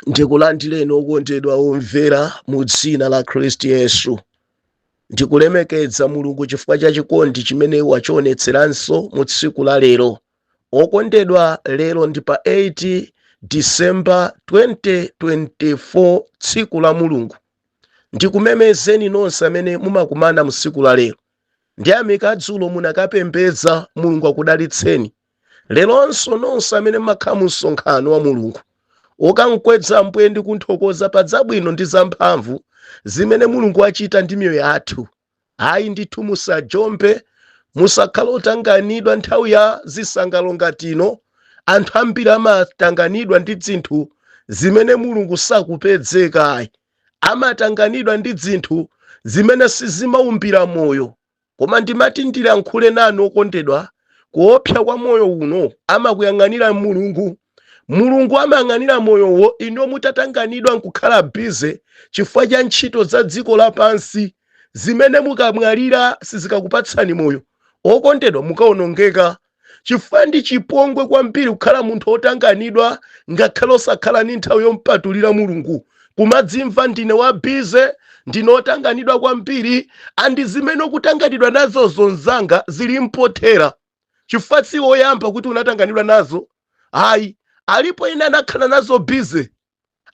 Ndikulandireni okondedwa omvera mu dzina la Khristu Yesu. Ndikulemekeza Mulungu chifukwa cha chikondi chimene wachionetseranso mu tsiku la lero. Okondedwa, lero ndi pa 8 December 2024, tsiku la Mulungu. Ndikumemezeni nonse amene mumakumana mu tsiku la lero. Ndiyamika adzulo munakapembedza, Mulungu akudalitseni. Leronso nonse amene mmakhala mu msonkhano wa Mulungu, okamkweza mpwe ndi kunthokoza pa zabwino ndi zamphamvu zimene Mulungu achita ndi miyoyo yathu. Hayi ndithu musajombe, musakhala otanganidwa nthawi ya zisangalo ngatino. Anthu ambiri amatanganidwa ndi zinthu zimene Mulungu sakupezeka. Ayi amatanganidwa ndi zinthu zimene sizimaumbira moyo. Koma ndimati ndilankhule nanu okondedwa, kuopsa kwa moyo uno amakuyang'anira Mulungu. Mulungu amayang'anira moyowo. Ino mutatanganidwa nkukhala bize chifukwa cha ntchito za dziko lapansi zimene mukamwalira sizikakupatsani moyo. Okondedwa, mukaonongeka chifukwa ndi chipongwe kwambiri kukhala munthu otanganidwa ngakhale osakhala ni nthawi yompatulira Mulungu. Kumadzimva ndine wa bize, ndine otanganidwa kwambiri, andi zimene okutanganidwa nazo zonzanga zili mpothera chifukwa si woyamba kuti unatanganidwa nazo. Hayi, alipo ina anakhala nazo bize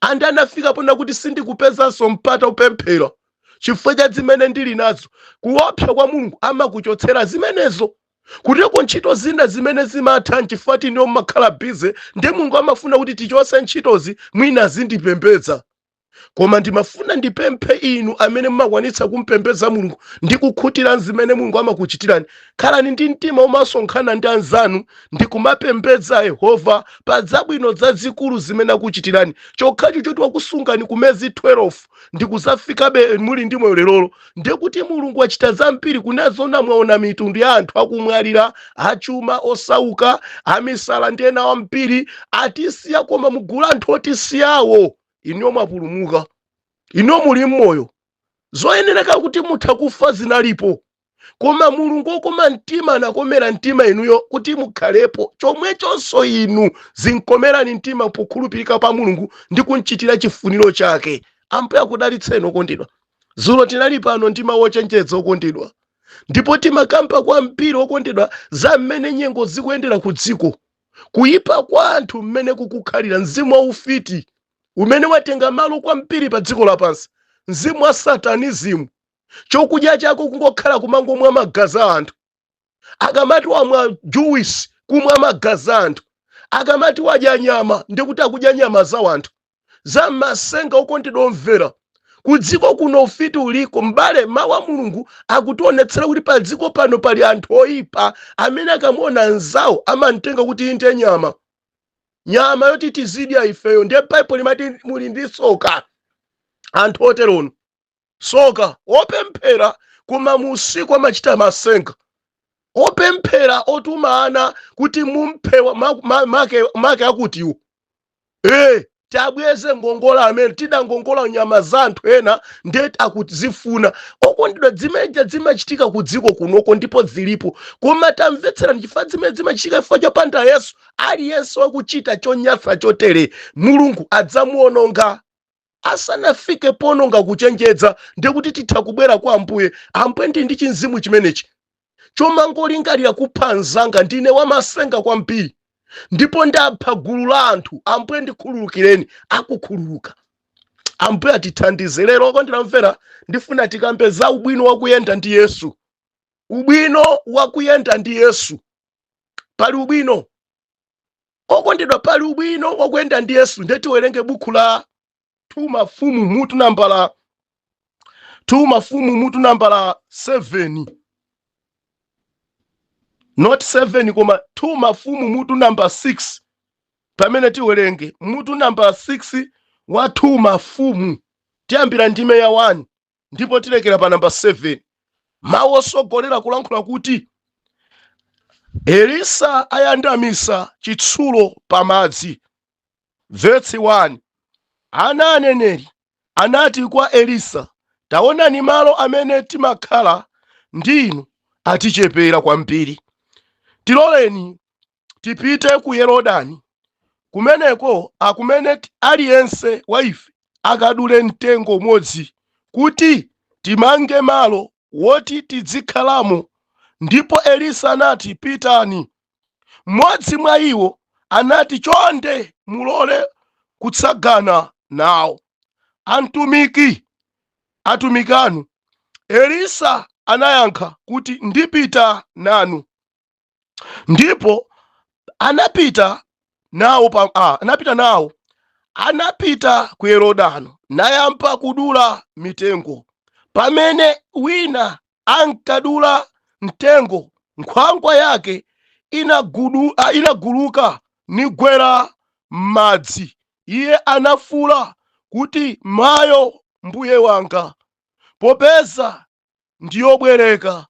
andi anafika pona kuti sindikupezanso mpata upemphera chifukwa cha zimene ndili nazo. Kuopsa kwa Mulungu amakuchotsera zimenezo, kuteko ntchito zina zimene zimatha chifukwa tiniyo mmakhala bize, ndi Mulungu amafuna kuti tichose ntchitozi mwina zindipembedza. Koma ndimafuna ndipemphe inu amene mmakwanitsa kumpembedza Mulungu ndi kukhutira zimene Mulungu amakuchitirani. Khalani ndi mtima umasonkhana ndi anzanu ndi kumapembedza Yehova pa zabwino zazikulu zimene akuchitirani. Chokhacho choti wakusungani kumezi 12 ndi kuzafikabe muli ndi moyo lerolo, ndiye kuti Mulungu achita zambiri. Kunazona mwaona mitundu ya anthu akumwalira, achuma, osauka, amisala ndi ena wambiri atisiya, koma mugulu anthu otisiyawo ino mwapulumuka, ino muli mmoyo. Zoyenera kuti mutha kufa zinalipo, koma Mulungu okoma mtima anakomera mtima inuyo kuti mukhalepo. Chomwechonso inu zinkomerani mtima pokhulupirika pa Mulungu ndi kunchitira chifuniro chake. Ambuye akudalitseni okondedwa. Zulo tinali pano ndi mawu ochenjeza okondedwa, ndipo timakamba kwambiri okondedwa za mmene nyengo zikuyendera ku dziko, kuyipa kwa anthu mmene kukukhalira, mzimu wa ufiti umene watenga malo kwambiri pa dziko lapansi, mzimu wa satanizimu. Chokudya chako kungokhala kumangomwa magazi a anthu. Akamati wamwa juwisi kumwa magazi a anthu. Akamati wadya nyama ndikuti akudya nyama za anthu. Za masenga okondedwa omvera, ku dziko kuno ufiti uliko. M'bale, mawu a Mulungu akutionetsera kuti pa dziko pano pali anthu oyipa amene akamuona anzawo amamtenga kuti inde nyama. Nyama yoti tizidya ifeyo. Ndiye Bible limati muli ndi soka. Anthu oterono soka opemphera koma musiku amachita masenga, opemphera otumana kuti mumphewa make akutiwo tabweze ngongola amene tidangongola nyama za anthu ena ndeti akuzifuna. Okondedwa, zimeja zimachitika ku dziko kunoko ndipo zilipo, koma tamvetserani chifukwa zimene zimachitika chifukwa chopanda Yesu. Aliyense wakuchita chonyasa chotere Mulungu adzamuononga asanafike pononga kuchenjeza. Ndikuti titha kubwera kwa Ambuye. Ambuye ndi chinzimu chimenechi chomangolingalira kupha anzanga. Ndine wamasenga kwambiri ndipo ndapha gulu la anthu. Ambuye ndikhululukireni. Akukhululuka. Ambuye atithandize. Lero okondedwa mvera, ndifuna tikambe za ubwino wakuyenda ndi Yesu. Ubwino wakuyenda ndi Yesu. Pali ubwino okondedwa, pali ubwino wakuyenda ndi Yesu. Ndeti werenge buku la 2 Mafumu mutu nambala 7, not 7 koma 2 Mafumu mutu namba 6. Pamene tiwerenge mutu namba 6 wa 2 Mafumu, tiyambira ndime ya 1 ndipo tilekera pa namba 7. Mawu osogolera kulankhula kuti Elisa ayandamisa chitsulo pamadzi. Verse 1. Ana aneneri anati kwa Elisa, taonani malo amene timakhala ndinu atichepera kwambiri. Tiloleni tipite ku Yorodani kumeneko akumene aliyense wa ife akadule mtengo umodzi kuti timange malo woti tizikhalamo. Ndipo Elisa anati, pitani. Mmodzi mwa iwo anati, chonde mulole kutsagana nawo atumiki anu. Elisa anayankha kuti, ndipita nanu. Ndipo anapita nawo anapita ku Yorodano nayamba kudula mitengo. Pamene wina ankadula mtengo, nkhwangwa yake inaguluka nigwera m'madzi. Iye anafuwula kuti, mayo mbuye wanga, popeza ndiyobwereka.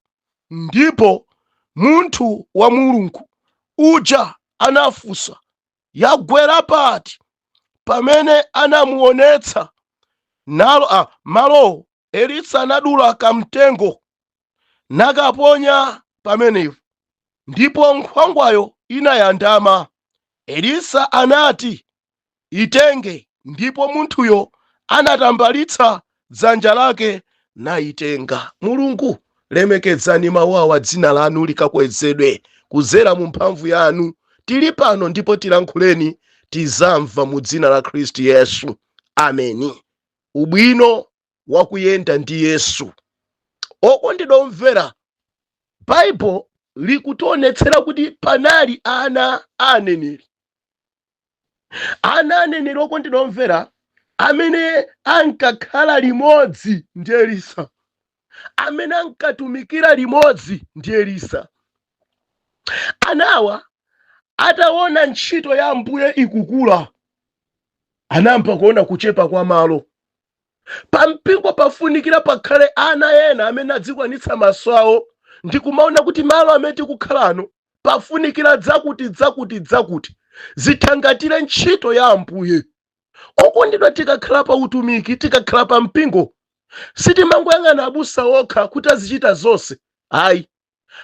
Ndipo munthu wa Mulungu uja anafunsa, yagwera pati? Pamene anamuonetsa malo, Elisa anadula kamtengo nakaponya pamenepo, ndipo nkhwangwayo inayandama. Elisa anati, itenge. Ndipo munthuyo anatambalitsa dzanja lake nayitenga. Mulungu, lemekezani mawu awa, dzina lanu likakwezedwe kudzera mu mphamvu yanu. Tili pano ndipo tilankhuleni, tizamva mu dzina la Khristu Yesu. Ameni. Ubwino wakuyenda ndi Yesu. Okondedwa omvera, Baibulo likutionetsera kuti panali ana aneneri. Ana aneneri, okondedwa omvera, amene ankakhala limodzi ndi Elisa, amene ankatumikira limodzi ndi Elisa. Anawa ataona ntchito ya Ambuye ikukula, anayamba kuona kuchepa kwa malo. Pampingo pafunikira pakhale ana ena amene adzikwanitsa maso awo ndi kumaona kuti malo amene tikukhalano pafunikira dzakuti zithangatire ntchito ya Ambuye. Okondedwa, tikakhala pa utumiki, tikakhala pa mpingo, sitimangoyang'ana abusa okha kuti azichita zonse. Ayi,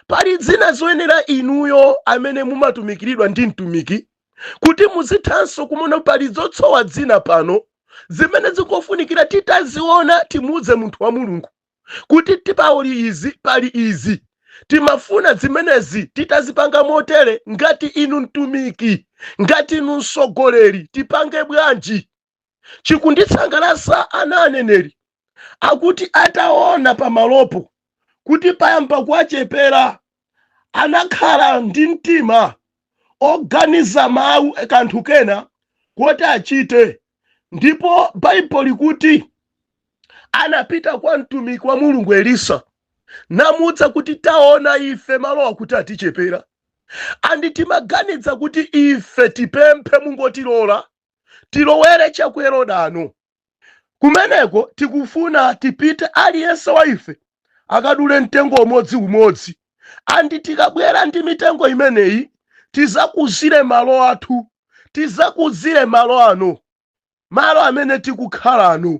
pali zina zoyenera inuyo amene mumatumikiridwa ndi mtumiki kuti muzithanso kumona pali zotsowa dzina pano zimene zikufunikira titaziona timuze munthu wa Mulungu kuti pali izi timafuna zimenezi titazipanga motere. Ngati inu mtumiki, ngati inu mtsogoleri, tipange bwanji? Chikunditsangalatsa ana aneneri akuti ataona pamalopo kuti payamba kuwachepera, anakhala ndi mtima oganiza mawu kanthu kena kuti achite. Ndipo Baibulo likuti anapita kwa mtumiki wa Mulungu Elisa namudza kuti, taona ife malowa kuti atichepera, andi timaganiza kuti ife tipemphe mungotilola tilowere cha ku Yorodano. Kumeneko tikufuna tipite aliyense wa ife akadule mtengo umodzi. Andi tikabwera ndi mitengo imeneyi tizakuzire malo athu, tizakuzire malo ano, malo amene tikukhalano.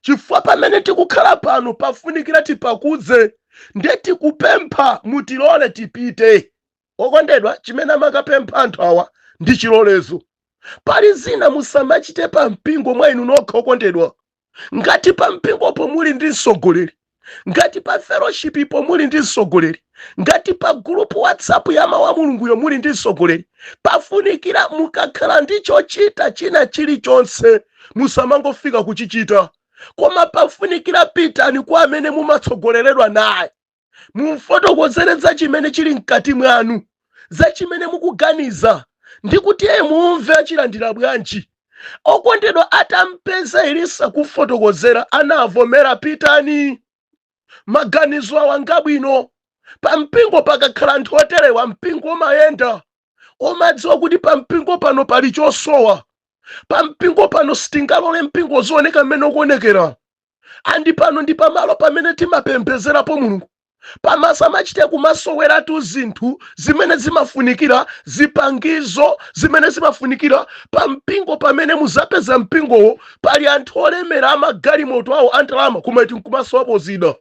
Chifukwa pamene tikukhala pano pafunikira tipakuze, ndiye tikupempha mutilole tipite. Okondedwa, chimene amakapempha anthu awa ndi chilolezo. Pali zina musamachite pa mpingo mwa inu nokha. Okondedwa, ngati pa mpingopo muli ndi mtsogoleri, ngati pa fellowship ipo muli ndi mtsogoleri, ngati pa group WhatsApp ya mawu a Mulunguyo muli ndi mtsogoleri, pafunikira mukakhala ndi chochita china chilichonse musamangofika kuchichita, koma pafunikira pitani kwa amene mumatsogoleredwa naye, mumfotokozere za chimene chili mkati mwanu, za chimene mukuganiza, ndi kuti mumve achilandira bwanji. Okondedwa, atampeza Elisa kufotokozera, anavomera, pitani. Maganizo awa ngabwino. Pampingo pakakhala anthu oterewa, mpingo umayenda. Omadziwa kuti pampingo pano pali chosowa, pampingo pano sitingalole mpingo zooneka mmene ukuonekera. Andi pano ndi pamalo pamene timapembedzerapo Mulungu, pasamachite kumasoweratu zinthu zimene zimafunikira, zipangizo zimene zimafunikira. Pampingo pamene muzapeza mpingowo pali anthu olemera amagalimoto awo andalama, koma iti nkumasowapo zida.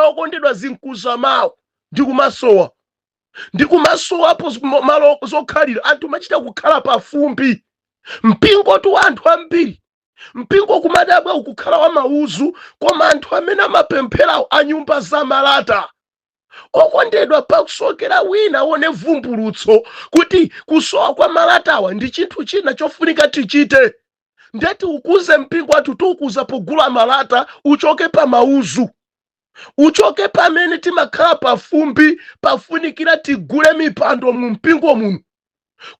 Okondedwa, zinkuza mawu ndi kumasowa. ndi kumasowapo malo zokhalira, anthu machita kukhala pafumbi. Mpingo tu anthu ambiri, mpingo kumadabwa ukukhala wa mauzu, koma anthu amene amapemphera a nyumba za malata. Okondedwa, pakusokera wina one vumbulutso kuti kusowa kwa malatawa ndi chinthu china chofunika tichite. Ndeti ukuze mpingo wathu tukuza pogula malata, uchoke pa mauzu, uchoke pamene timakhala pafumbi pafunikira tigule mipando mu mpingo muno.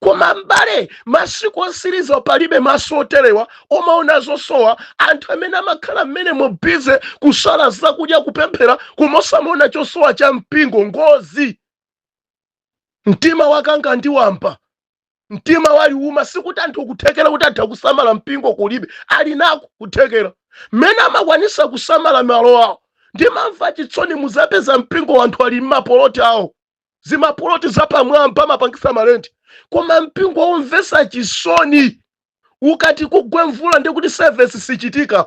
Koma mbale, masiku osiriza palibe maso oterewa omaona zosowa, anthu amene amakhala mmene mobize kusala zakudya kupemphera kumosamona chosowa cha mpingo. Ngozi mtima wakanga ndi wamba, mtima wali uma, sikuti anthu kuthekera kuti atha kusamala mpingo kulibe, ali nako kuthekera. Mmene amakwanisa kusamala malo awo, ndimamva chitsoni muzapeza mpingo anthu ali mmapoloti awo, zimapoloti zapamwamba amapangisa malenti. Koma mpingo womvesa chisoni, ukati kugwe mvula ndi kuti service sichitika,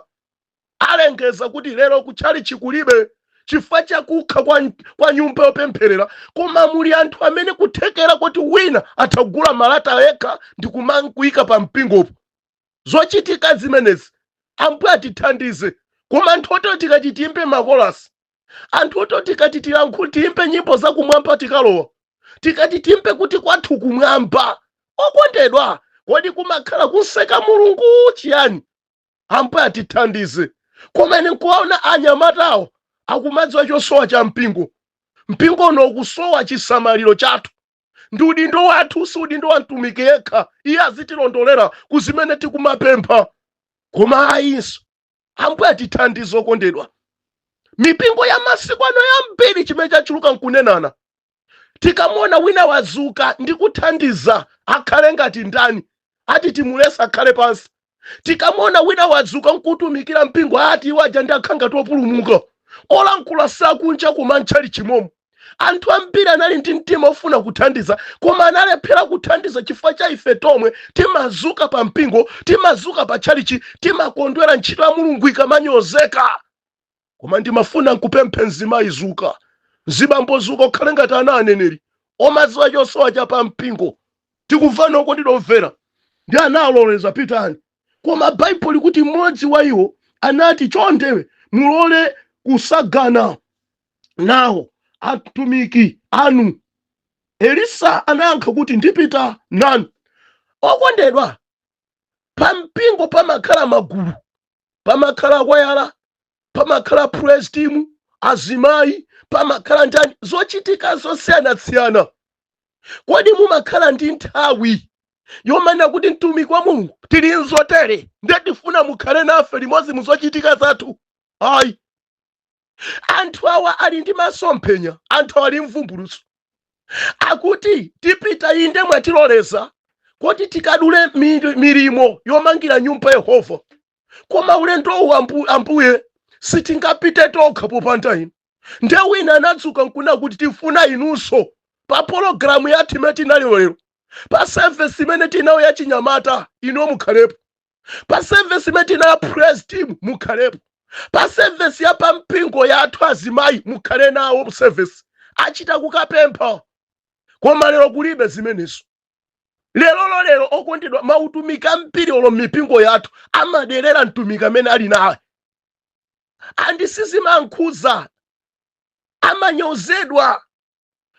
alengeza kuti lero kuchali chikulibe chifukwa chakukha kwa nyumba yopempherera. Koma muli anthu amene kuthekera kuti wina athagula malata yekha ndi kumankuika pa mpingopo. Zochitika zimenezi Ambuye atithandize. Koma anthu ototi tikati timpe makolasi, anthu ototi tikati timpe nyimbo zakumwamba tikalowa, tikati timpe kuti kwathu kumwamba. Okondedwa, kodi kumakhala kuseka Mulungu chiyani? Ambuye atithandize. Koma ine nkuwaona anyamatawo akumadziwa chosowa cha mpingo. Mpingo uno ukusowa chisamaliro chathu, ndi udindo wathu, si udindo wa mtumiki yekha. Iye azitilondolera kuzimene tikumapempha. Koma ayinso Ambuye atithandize. Okondedwa, mipingo ya masiku ano yambiri chimene chachuluka nkunenana. Tikamona wina wazuka ndi kuthandiza akhale ngati ndani, ati timulesa akhale pansi. Tikamona wina wazuka nkutumikira mpingo, ati iwaja ndi akhanga topulumuka. Olankhula sakunja koma ntchali chimomo. Anthu ambiri anali ndi mtima ofuna kuthandiza, koma analephera kuthandiza chifukwa cha ife tomwe timazuka pa mpingo, timazuka pa tchalichi, timakondwera ntchito ya Mulungu ikamanyozeka. Koma ndimafuna nkupemphe mzimayi zuka, zibambozuka, ukhale ngati ana aneneri omadziwa chosowa cha pa mpingo. Tikuvana okondedwa omvera, ndi analoleza pitani. Koma Baibulo likuti mmodzi wa iwo anati, chonde mulole kusagana nawo atumiki anu. Elisa anayankha kuti ndipita nanu. Okondedwa, pa mpingo pamakhala magulu, pamakhala kwayala, pamakhala praise team, azimayi, pamakhala ndani, zochitika zosiyanasiyana. Kodi mumakhala ndi nthawi yomana kuti mtumiki wa Mulungu tili nzotere ndetifuna mukhale nafe limodzi muzochitika zathu? Ayi, anthu awa ali ndi masomphenya, anthu ali mvumbulutso, akuti tipita inde mwatiloleza kuti tikadule milimo yomangira nyumba Yehova. Koma ulendo uwu Ambuye sitingapite tokha popanda inu. Nde wina anadzuka nkuna kuti tifuna inunso pa pologalamu yathu imene tinali lero, pa service imene tinayo ya chinyamata ino mukhalepo, pa service imene tinayo praise team mukhalepo, pa service ya pa mpingo yathu azimayi mukhale nawo service. Achita kukapempha, koma lero kulibe zimenezo. Lero okondedwa, mautumiki ambiri olo mipingo yathu amaderera mtumiki amene ali nawe, andisizimankhuza, amanyozedwa.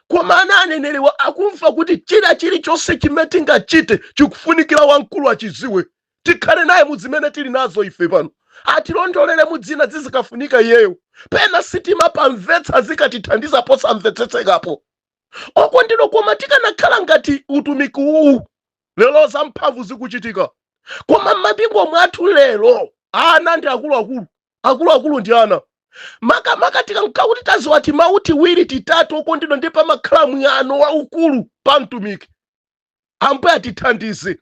Koma ana aneneriwa akumva kuti chilichonse chimene tingachite chikufunikira wamkulu achiziwe. Tikhale naye muzimene tili nazo ife pano, atilondolere mudzina zizikafunika iyeyo. Pena sitima pamvetsa zikatithandiza posamvetsetsekapo. Okondedwa, koma tikanakhala ngati utumiki uwu lero za mphamvu zikuchitika. Koma m'mapingo mwathu lero ana ndi akuluakulu ndi ana. Maka tikankakuti taziwati mauti wiri titatu, okondedwa, ndi pamakhala mwano waukulu pa mtumiki. Ambuye atithandize.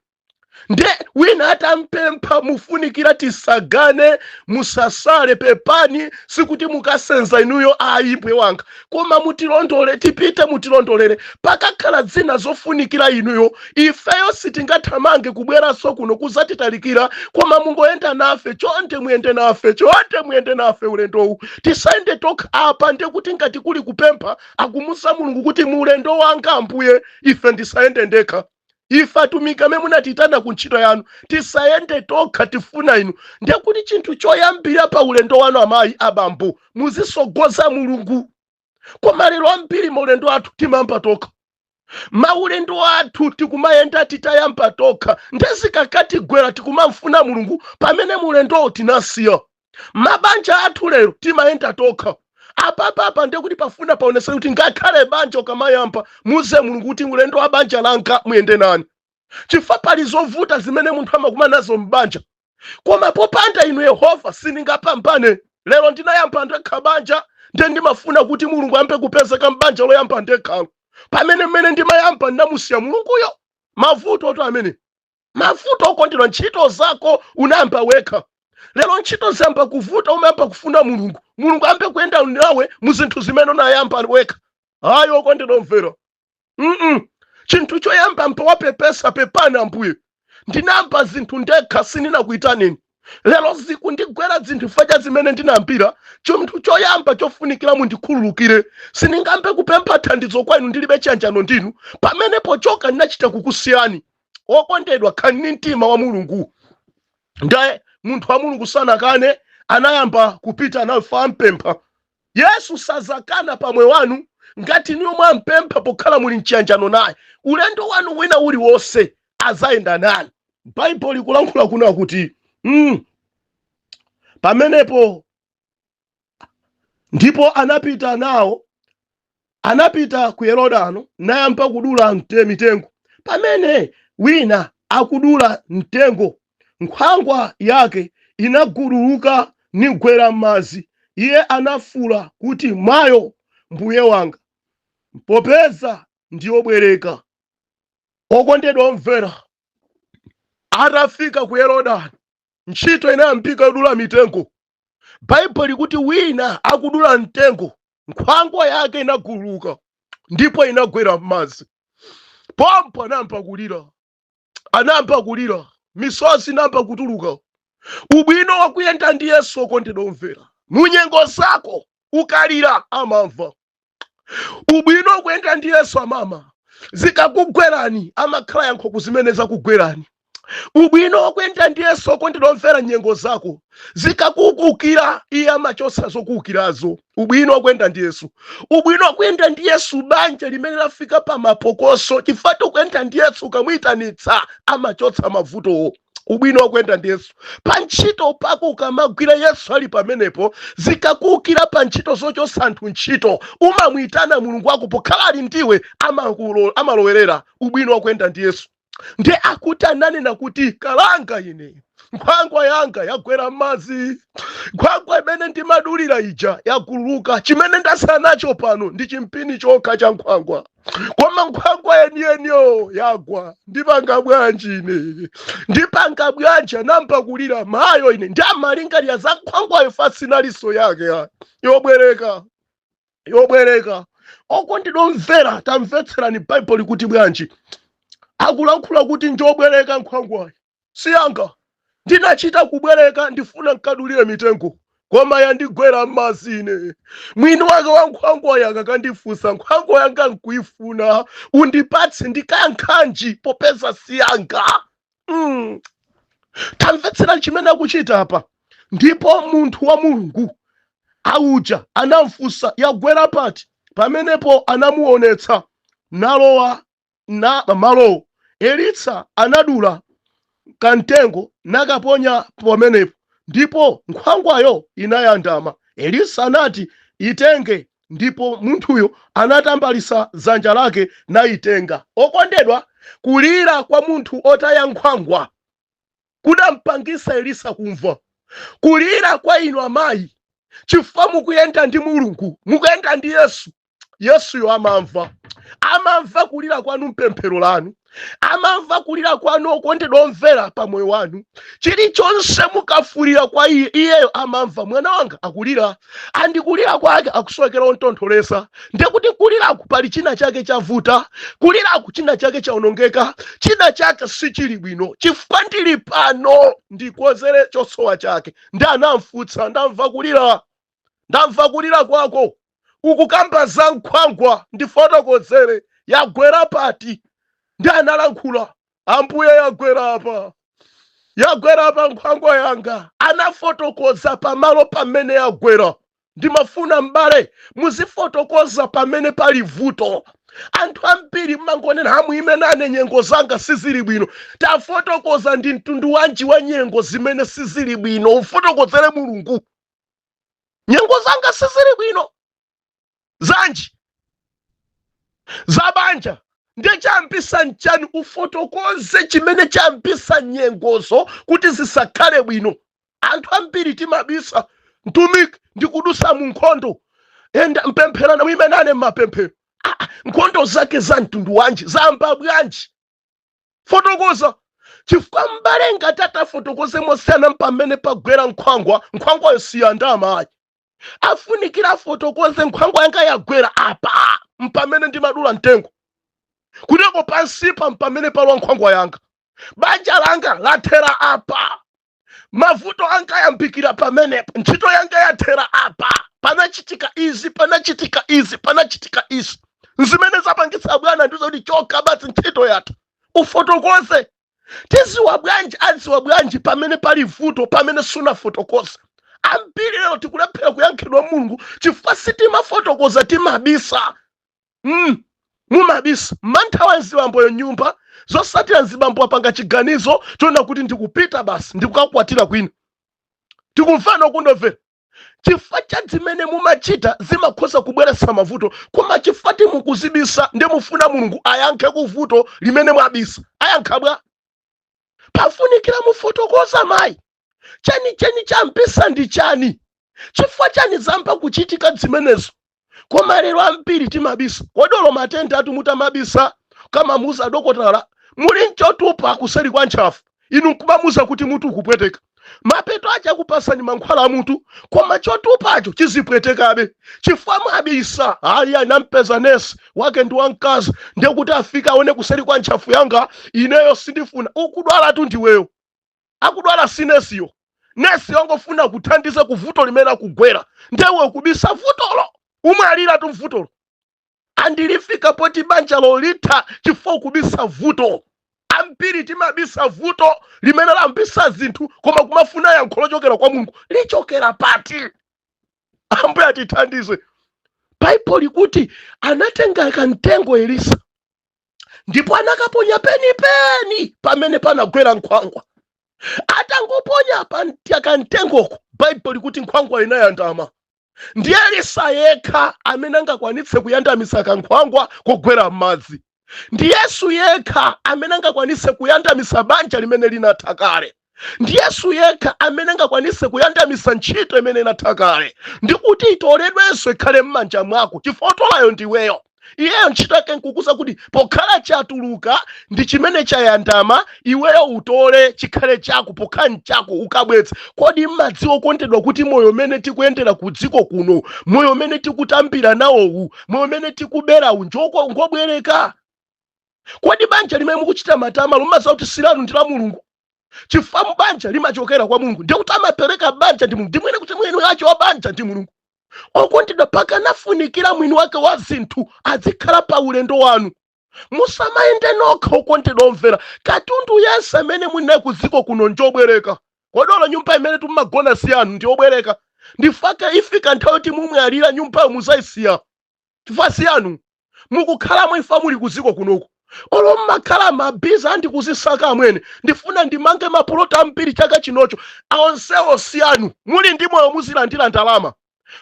nde wina atampempha mufunikira tisagane musasale pepani sikuti mukasenza inuyo ayimbwe wanga koma mutilondole tipite mutilondolere pakakhala dzina zofunikira inuyo ifeyo sitingathamange kubweranso kuno kuzatitalikira koma mungoyenda nafe chonde muyende nafe ulendowu tisayende tokha apa ndekuti ngati kuli kupempha akumusa mulungu kuti mulendo wanga Ambuye ife ndisayende ndekha ife atumiki munatitana ku ntchito yanu tisayende tokha tifuna inu ndekuti chinthu choyambira pa ulendo wanu amayi abambo muzisogoza mulungu koma lero ambiri maulendo wathu timamba tokha maulendo wathu tikumayenda titayamba tokha ndezikakatigwera tikumamfuna mulungu pamene mulendowo tinasiya mabanja athu lero timayenda tokha apapa ndekuti pafuna paonesa kuti ngakhale banja ukamayamba muze mulungu kuti ulendo wa banja langa muyende nani chifukwa pali zovuta zimene munthu amakumana nazo mbanja koma popanda inu Yehova sindingapambane lero ndinayamba ndekha banja nde ndimafuna kuti mulungu ampe kupezeka mbanja loyamba ndekhalo pamene mmene ndimayamba ndamusiya mulunguyo mavuto to amene mavuto okondedwa ntchito zako unayamba wekha lero ntchito zamba kuvuta umayamba kufuna mulungu ampe kuyenda nawe muzinthu zimene unayamba wekha hayi okondedwa mvera chinthu choyamba mpawapepesa pepani Ambuye ndinamba zinthu ndekha sininakuyitaneni lero zikundigwera zinthu faja zimene ndinambira chinthu choyamba chofunikira mundikhululukire siningambe kupempha thandizo kwa inu ndilibe chiyanjano ndinu pamene pochoka ndinachita kukusiyani okondedwa khalani mtima wa mulungu ndaye munthu wa mulungu sanakane anayamba kupita nafa ampempha Yesu sazakana pamwe wanu ngati niyo mwampempha pokhala muli mchiyanjano naye ulendo wanu wina uli wonse azayenda nani Bible ikulankhula kuna kuti pamenepo ndipo anapita ku Yorodano nayamba kudula mitengo pamene wina akudula mtengo nkhwangwa yake inaguluka nigwera m'madzi iye anafula kuti mayo mbuye wanga popeza ndiyobwereka okondedwa omvera atafika ku Yorodano ntchito inayambika kudula mitengo Bible kuti wina akudula mtengo nkhwangwa yake inaguluka ndipo inagwera m'madzi pompo anayamba kulira misozi inayamba kutuluka ubwino wakuyenda ndi Yesu okondedwa omvera munyengo zako ukalira amamva ubwino wakuyenda ndi Yesu amama zikakugwerani amakhala yankho kuzimene zakugwerani ubwino wakuyenda ndi Yesu okondedwa omvera nyengo zako zikakukukira iye amachosa zokukirazo ubwino wakuyenda ndi Yesu ubwino wakuyenda ndi Yesu banja limene lafika pa mapokoso chifukwa kuyenda ndi Yesu ukamwitanitsa amachotsa mavuto ubwino wakuyenda ndi Yesu pa ntchito pako ukamagwira Yesu ali pamenepo zikakukira pa ntchito zochotsa anthu ntchito umamwitana mulungu wako pokhala ali ndiwe amalowerera ubwino wakuyenda ndi Yesu ndi akuti ananena kuti kalanga ine nkhwangwa yanga yagwera m'madzi nkhwangwa imene ndimadulira ija yaguluka chimene ndasala nacho pano ndi chimpini chokha cha nkhwangwa koma nkhwangwa yeniyeniyo yagwa ndipanga bwanji ine ndipanga bwanji anamba kulira mayo ine ndi amalingalira za nkhwangwayo fasinaliso yake yobwereka okondedwa omvera tamvetserani Bible kuti bwanji akulankhula kuti njobwereka nkhwangwayo siyanga ndinachita kubwereka ndifuna nkadulire mitengo koma yandigwera m'madzi ine mwini wake wa nkhwangwa yanga kandifunsa nkhwangwa yanga nkuifuna undipatse ndikayankhanji popeza siyanga tamvetsera chimene akuchita apa ndipo munthu wa mulungu auja anamfunsa yagwera pati pamenepo anamuonetsa nalowa na malowo Elisa anadula kantengo nakaponya pamenepo ndipo nkhwangwayo inayandama Elisa anati itenge ndipo munthuyo anatambalisa dzanja lake naitenga okondedwa kulira kwa munthu otaya nkhwangwa kudampangisa Elisa kumva kulira kwa inu amayi chifukwa mukuyenda ndi mulungu mukuyenda ndi Yesuyo amamva kulira kwanu mpemphero lanu amamva kulira kwanu okondedwa omvera pa moyo wanu. Chilichonse mukafulira kwa iyeyo amamva. Mwana wanga akulira, andikulira kwake akusokera ontontholesa. Ndekuti kuliraku pali china chake chavuta, kuliraku china chake chaonongeka, china chake sichili bwino. Chifukwa ndili pano ndikozere chosowa chake. Ndanamfutsa, ndamva kulira, ndamva kulira kwako. Ukukamba za nkhwangwa ndifotokozere, yagwera pati. Ndanalankhula, Ambuye yagwera apa nkhwangwa yanga. Anafotokoza pamalo pamene yagwera. Ndimafuna mbale muzifotokoza pamene pali vuto. Anthu ambiri mmangonena hamuimenane nyengo zanga sizili bwino. Tafotokoza ndi mtundu wanji wa nyengo zimene sizili bwino. Ufotokozere Mulungu. Nyengo zanga sizili bwino. Zanji zabanja ndiye champisa nchani ufotokoze chimene champisa nyengozo kuti zisakhale bwino. Anthu ambiri timabisa mtumiki ndikudusa mu nkhondo enda mpempherana muimenane mmapemphero. Nkhondo zake za mtundu wanji zamba bwanji fotokoza. Chifukwa mbale ngati atafotokoze mosiyana pamene pagwera nkhwangwa yosiyandama ayi afunikira fotokoze nkhwangwa yanga yagwera apa mpamene ndimadula mtengo kuteko pansipa mpamene palwa nkhwangwa yanga. Banja langa lathera apa, mavuto anga yambikira pamenepo, ntchito yanga yathera apa, panachitika izi panachitika izi. Zimene zapangitsa bwana ndizo kuti choka basi ntchito yathu ufotokoze. Tiziwa bwanji aziwa bwanji pamene pali vuto pamene sunafotokoze. Ambiri lero tikulephera kuyankhidwa Mulungu chifukwa sitimafotokoza, timabisa. Mumabisa manthawi nzibambo nyumba zosatira nzibambo apanga chiganizo chona kuti ndikupita basi ndikukakwatira kwina. Tikumfana kundomvera. Chifukwa cha zimene mumachita zimakhoza kubweretsa mavuto, koma chifukwa mukuzibisa ndi mufuna Mulungu ayankhe kuvuto limene mwabisa. Ayankha bwa pafunikira mufotokoza mayi. Cheni champisa ndi chani? Chifukwa chani zamba kuchitika zimenezo? Koma lero ambiri timabisa. Kodolo matenda atu mutamabisa kama muza dokotala muli nchotupa kuseri kwa ntchafu. Inu kumamuza kuti mutu kupweteka. Mapeto acha kupasani mankhwala mutu koma chotupacho chizipwetekabe. Chifukwa mwabisa ali anampeza nesi wake ndi wankazi ndiye kuti afika aone kuseri kwa ntchafu yanga ineyo sindifuna. Ukudwala tu ndiweyo. Akudwala sinesiyo. Nesi yongofuna kuthandiza kuvuto limene akugwera. Ndewe kubisa vutolo. Umalira tu vutolo. Andilifika poti banja lolita chifukwa kubisa vuto. Ambiri timabisa vuto limene lambisa zinthu koma kumafuna yankho lochokera kwa Mulungu lichokera pati. Ambuye atithandize. Bible likuti anatenga kantengo Elisa ndipo anakaponya peni pamene panagwera nkhwangwa. Atangoponya pantia kantengoko Bible likuti nkhwangwa inayandama. Ndiye Elisa yekha amene angakwanitse kuyandamisa kankhwangwa kogwera m'madzi. Ndi Yesu yekha amene angakwanitse kuyandamisa banja limene linatha kale. Ndi Yesu yekha amene angakwanitse kuyandamisa ntchito imene inatha kale. Ndikuti itoledwenso ikhale m'manja mwako chifukwa tolayo ndiweyo. Iyeyo ntchito yake nkukuza kuti pokhala chatuluka ndi chimene chayandama iweyo utole chikhale chako pokhala nchako ukabwetse. Kodi mmadziwa okondedwa kuti moyo umene tikuyendera ku dziko kuno, moyo umene tikutambira nawowu, moyo umene tikuberawu njoko ngobwereka? Kodi banja limene mukuchita matama lumaza kuti silanu ndi la Mulungu? Chifukwa banja limachokera kwa Mulungu. Ndiye kuti amapereka banja ndi Mulungu. Ndimwene kuti mwini wacho wa banja ndi Mulungu. Okondedwa pakanafunikira mwini wake wa zinthu azikhala pa ulendo wanu. Musamayende nokha okondedwa omvera. Katundu yense amene mwine ku dziko kuno njobwereka. Kodolo nyumba imene tumagona siyanu ndi obwereka. Ndifaka ifika nthawi kuti mumwalira nyumba muzayisiya. Chifukwa siyanu mukukhala mwifa muli ku dziko kunoko. Olo mmakhala mabiza andi kuzisaka amwene. Ndifuna ndimange mapulota ambiri chaka chinocho. Aonsewo siyanu muli ndi moyo muzilandira ndalama.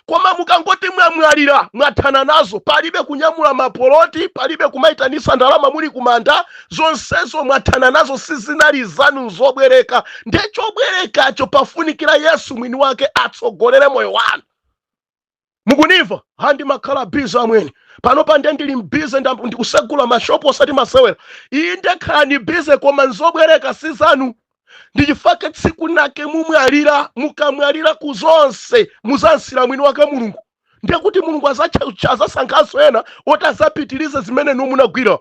Koma mukangoti mwamwalira mwathana nazo, palibe kunyamula mapoloti, palibe kumaitanisa ndalama muli kumanda, zonsezo mwathana nazo sizinali zanu zobwereka. Ndecho bwerekacho pafunikira Yesu mwini wake atsogolere moyo wanu. mukuniva handi makhala biza amweni pano pande ndili mbize ndikusegula mashopu osati masewera inde khalani bize koma nzobwereka sizanu ndichifake tsiku nake mumwalira mukamwalira kuzonse muzansira mwini wake mulungu ndiye kuti mulungu azasankhanso ena oti azapitirize zimene munagwira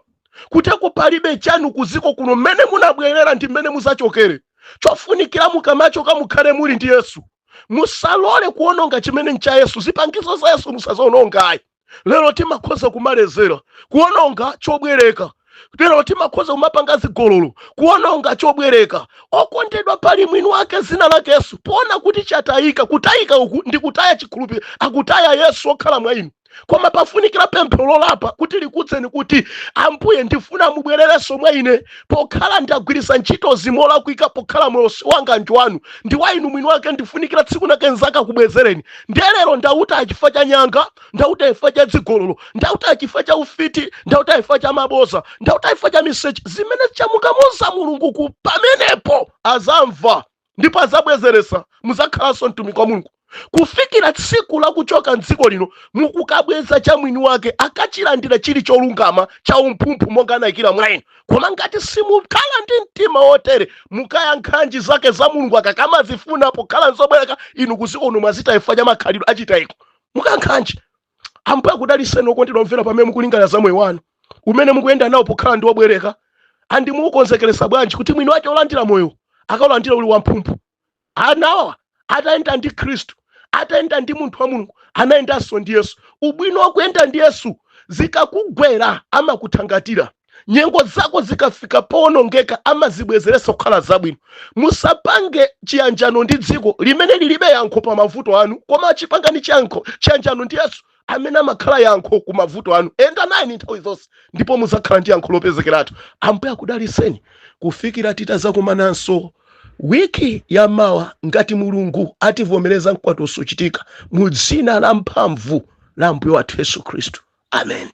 kuti palibe chanu kuziko kuno mmene munabwerera ndi mmene muzachokere chofunikira mukamachoka mukhale muli ndi Yesu musalole kuononga chimene ncha Yesu zipangizo za Yesu musazaonongayi lero timakhoza kumalezera kuononga chobwereka lero timakhoza kumapanga zigololo kuononga chobwereka okondedwa pali mwini wake zina lake Yesu pona kuti chatayika kutayika uku ndi kutaya chikhulupiriro akutaya Yesu okhala mwa inu koma pafunikira pemphero lolapa kuti likudzeni kuti Ambuye ndifuna mubwererenso mwa ine pokhala ndagwirisa ntchito zimola kuika pokhala moyo wanga ndi wanu ndi wa inu mwini wake ndifunikira tsiku nake nzaka kubwezereni ndiye lero ndauta achifukwa cha nyanga ndauta chifukwa cha dzigololo ndauta achifukwa cha ufiti ndauta chifukwa cha maboza ndauta chifukwa cha miseche zimene chamukamuza mulungu ku pamenepo azamva ndipo azabwezeresa muzakhalanso mtumiki wa mulungu kufikira tsiku la kuchoka mdziko lino mukukabweza cha mwini wake akachilandira chili cholungama cha umphumphu monga anayikira mwa inu koma ngati simukhala ndi mtima wotere mukaya nkhanji zake za mulungu akakamazifuna pokhala nzobwereka inu kuziko uno mwazita chifukwa cha makhalidwe achitayiko mukankhanji Ambuye akudaliseni okondedwa omvera pamene mukulingana za moyo wanu umene mukuyenda nawo pokhala ndi wobwereka andi mukonzekeresa bwanji kuti mwini wake olandira moyo akaulandira uli wamphumphu anawa atayenda ndi Khristu atayenda ndi munthu wa mulungu anayendanso ndi Yesu ubwino wakuyenda ndi Yesu zikakugwera amakuthangatira nyengo zako zikafika poonongeka amazibwezeresa kukhala zabwino musapange chiyanjano ndi dziko limene lilibe yankho pa mavuto anu koma chipangani chiyanjano ndi Yesu amene amakhala yankho ku mavuto anu enda naye nthawi zonse ndipo muzakhala ndi yankho lopezekeratu Ambuye akudaliseni kufikira titazakumananso wiki ya mawa ngati mulungu ativomereza mkwatulo uchitika mu dzina la mphamvu la Ambuye wathu Yesu Khristu amen.